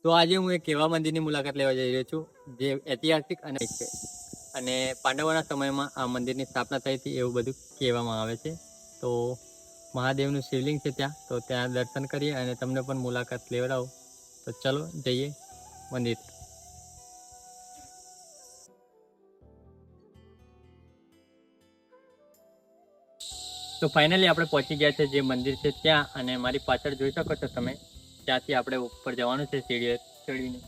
તો આજે હું એક એવા મંદિરની મુલાકાત લેવા જઈ રહ્યો છું જે ઐતિહાસિક અને છે અને પાંડવોના સમયમાં આ મંદિરની સ્થાપના થઈ હતી એવું બધું કહેવામાં આવે છે. તો મહાદેવનું શિવલિંગ છે ત્યાં, તો ત્યાં દર્શન કરીએ અને તમને પણ મુલાકાત લેવડાવો. તો ચલો જઈએ મંદિર. તો ફાઇનલી આપણે પહોંચી ગયા છે જે મંદિર છે ત્યાં, અને મારી પાછળ જોઈ શકો છો તમે, ત્યાંથી આપણે ઉપર જવાનું છે સીડીએ ચડીને,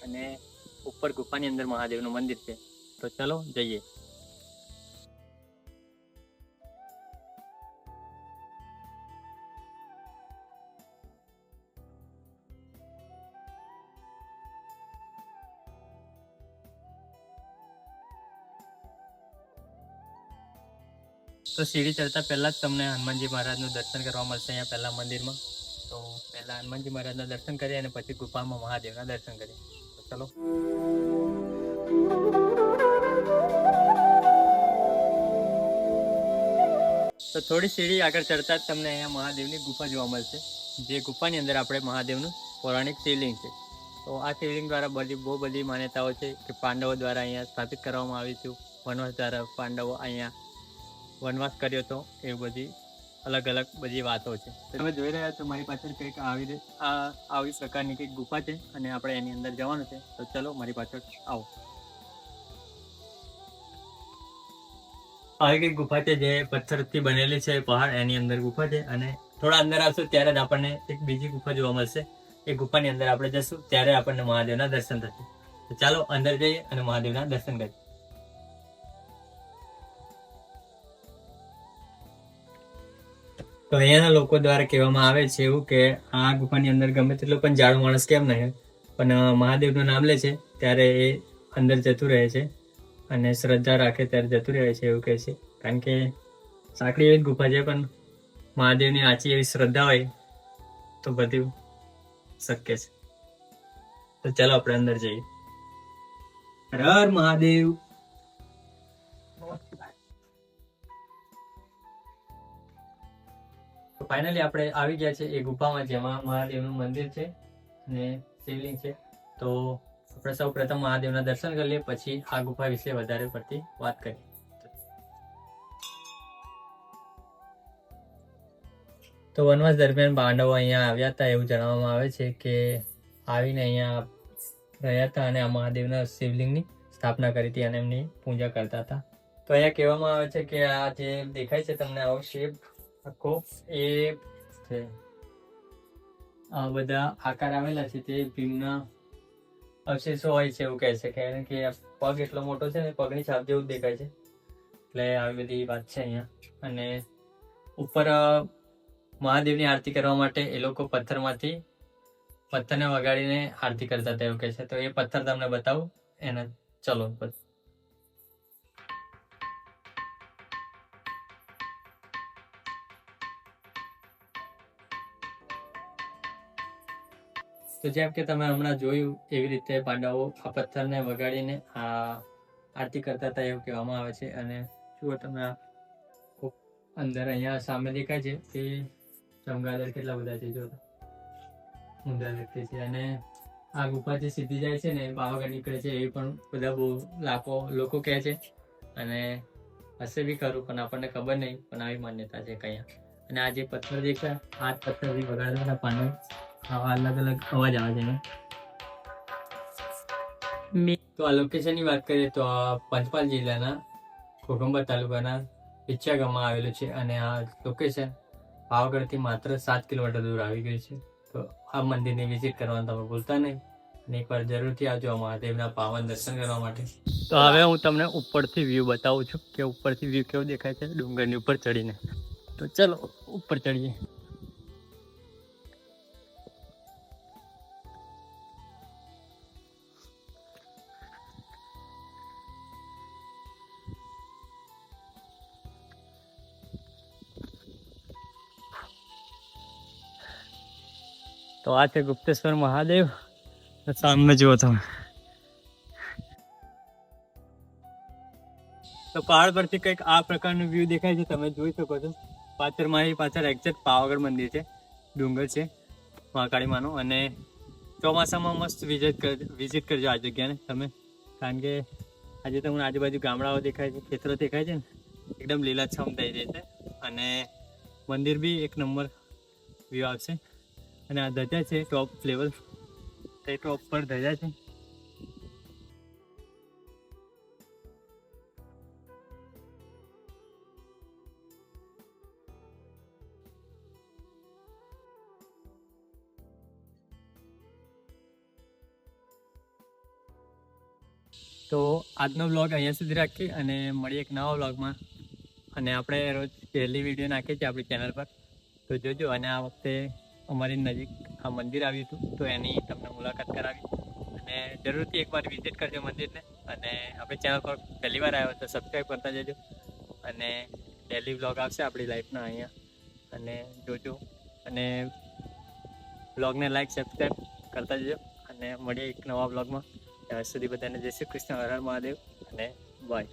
અને ઉપર ગુફાની અંદર મહાદેવનું મંદિર છે. તો ચલો જઈએ. તો સીડી ચડતા પહેલા જ તમને હનુમાનજી મહારાજનું દર્શન કરવા મળશે અહીંયા પહેલા મંદિરમાં. તો પહેલા હનુમાનજી મહારાજના દર્શન કરીએ અને પછી ગુફામાં મહાદેવના દર્શન કરીએ. તો ચલો. તો થોડી સીડી આગળ ચડતા જ તમને અહીંયા મહાદેવની ગુફા જોવા મળશે, જે ગુફાની અંદર આપણે મહાદેવનું પૌરાણિક શિવલિંગ છે. તો આ શિવલિંગ દ્વારા બહુ બધી માન્યતાઓ છે કે પાંડવો દ્વારા અહીંયા સ્થાપિત કરવામાં આવ્યું હતું. વનવાસ દ્વારા પાંડવો અહીંયા વનવાસ કર્યો હતો, એ બધી અલગ અલગ બધી વાતો છે. તમે જોઈ રહ્યા છો મારી પાછળ કંઈક આવી પ્રકારની કંઈક ગુફા છે અને આપણે એની અંદર જવાનું છે. તો ચલો મારી પાછળ આવો. આવી કંઈક ગુફા છે જે પથ્થરથી બનેલી છે, પહાડ એની અંદર ગુફા છે, અને થોડા અંદર આવશું ત્યારે જ આપણને એક બીજી ગુફા જોવા મળશે. એ ગુફાની અંદર આપણે જશું ત્યારે આપણને મહાદેવના દર્શન થશે. તો ચાલો અંદર જઈએ અને મહાદેવના દર્શન કરીએ. તો અહીંયાના લોકો દ્વારા કહેવામાં આવે છે એવું કે આ ગુફાની અંદર ગમે તેટલો પણ જાડો માણસ કેમ નહીં, પણ મહાદેવનું નામ લે છે ત્યારે એ અંદર જતું રહે છે, અને શ્રદ્ધા રાખે ત્યારે જતું રહે છે એવું કહે છે. કારણ કે સાંકડી એવી જ ગુફા છે, પણ મહાદેવની આછી એવી શ્રદ્ધા હોય તો બધું શક્ય છે. તો ચાલો આપણે અંદર જઈએ. હર હર મહાદેવ. તો ફાઇનલી આપણે આવી ગયા છે એ ગુફામાં, જેમાં મહાદેવનું મંદિર છે અને શિવલિંગ છે. તો આપણે સૌ પ્રથમ મહાદેવના દર્શન કરી લઈએ, પછી આ ગુફા વિશે વધારે પડતી વાત કરીએ. તો વનવાસ દરમિયાન પાંડવો અહીંયા આવ્યા હતા એવું જણાવવામાં આવે છે કે આવીને અહીંયા રહ્યા હતા અને આ મહાદેવના શિવલિંગની સ્થાપના કરી હતી અને એમની પૂજા કરતા હતા. તો અહીંયા કહેવામાં આવે છે કે આ જે દેખાય છે તમને આવો શેપ આખો, એ છે આ બધા આકાર આવેલા છે તે ભીમના અવશેષો હોય છે એવું કહે છે. કારણ કે પગ એટલો મોટો છે ને, પગની છાપ જેવું દેખાય છે, એટલે આવી બધી વાત છે અહીંયા. અને ઉપર મહાદેવની આરતી કરવા માટે એ લોકો પથ્થરને વગાડીને આરતી કરતા હતા એવું કહે છે. તો એ પથ્થર તમને બતાવું એને. ચલો. તો જેમ કે તમે હમણાં જોયું એવી રીતે પાંડવો આ પથ્થરને વગાડીને આ આરતી કરતા હતા એવું કહેવામાં આવે છે. અને જુઓ તમે અંદર અહીંયા સામે દેખાય છે તે ચમગાદળ કેટલા બધા છે, જો ઊંધા વ્યક્તિ છે. અને આ ગુફા જે સીધી જાય છે ને પાવાગઢ નીકળે છે એવી પણ બધા બહુ લાખો લોકો કહે છે, અને હશે બી ખરું પણ આપણને ખબર નહીં, પણ આવી માન્યતા છે કયા. અને આ જે પથ્થર દેખાય, આ પથ્થરથી વગાડવાના પાંડવ આવા અલગ અલગ અવાજ આવે છે. તો આ લોકેશનની વાત કરીએ તો આ પંચમહાલ જિલ્લાના ઘોઘંબા તાલુકાના ઈચ્છા ગામમાં આવેલું છે, અને આ લોકેશન પાવાગઢથી માત્ર 7 કિલોમીટર દૂર આવી ગયું છે. તો આ મંદિરની વિઝિટ કરવાનું તમે ભૂલતા નહીં, અને એકવાર જરૂરથી આવજો મહાદેવના પાવન દર્શન કરવા માટે. તો હવે હું તમને ઉપરથી વ્યૂ બતાવું છું કે ઉપરથી વ્યૂ કેવો દેખાય છે ડુંગરની ઉપર ચડીને. તો ચલો ઉપર ચડીએ. તો આ છે ગુપ્તેશ્વર મહાદેવ. સામે જુઓ તમે. તો પહાડ પરથી કંઈક આ પ્રકારનું વ્યૂ દેખાય છે, તમે જોઈ શકો છો. પાછળ મારી પાછળ એક્ઝેક્ટ પાવાગઢ મંદિર છે, ડુંગર છે મહાકાળી માનું, અને ચોમાસામાં મસ્ત વિઝિટ કરજો આ જગ્યાને તમે, કારણ કે આજે તમને આજુબાજુ ગામડાઓ દેખાય છે, ખેતરો દેખાય છે ને, એકદમ લીલાછમ થઈ જાય છે. અને મંદિર બી એક નંબર વ્યૂ આવશે. અને આ ધજા છે ટોપ લેવલ, તે ટોપ પર ધજા છે. તો આજનો વ્લોગ અહીંયા સુધી રાખીએ અને મળીએ એક નવા વ્લોગમાં. અને આપણે રોજ પહેલી વિડીયો નાખીએ છીએ આપણી ચેનલ પર, તો જોજો. અને આ વખતે અમારી નજીક આ મંદિર આવ્યું હતું, તો એની તમને મુલાકાત કરાવી. અને જરૂરથી એકવાર વિઝિટ કરજો મંદિરને. અને આપણી ચેનલ પર પહેલી વાર આવ્યો તો સબસ્ક્રાઈબ કરતા જજો. અને ડેલી વ્લોગ આવશે આપણી લાઈફના અહીંયા, અને જોજો. અને વ્લોગને લાઈક સબસ્ક્રાઈબ કરતા જજો. અને મળીએ એક નવા વ્લોગમાં. ત્યાં સુધી બધાને જય શ્રી કૃષ્ણ, હર હર મહાદેવ અને બાય.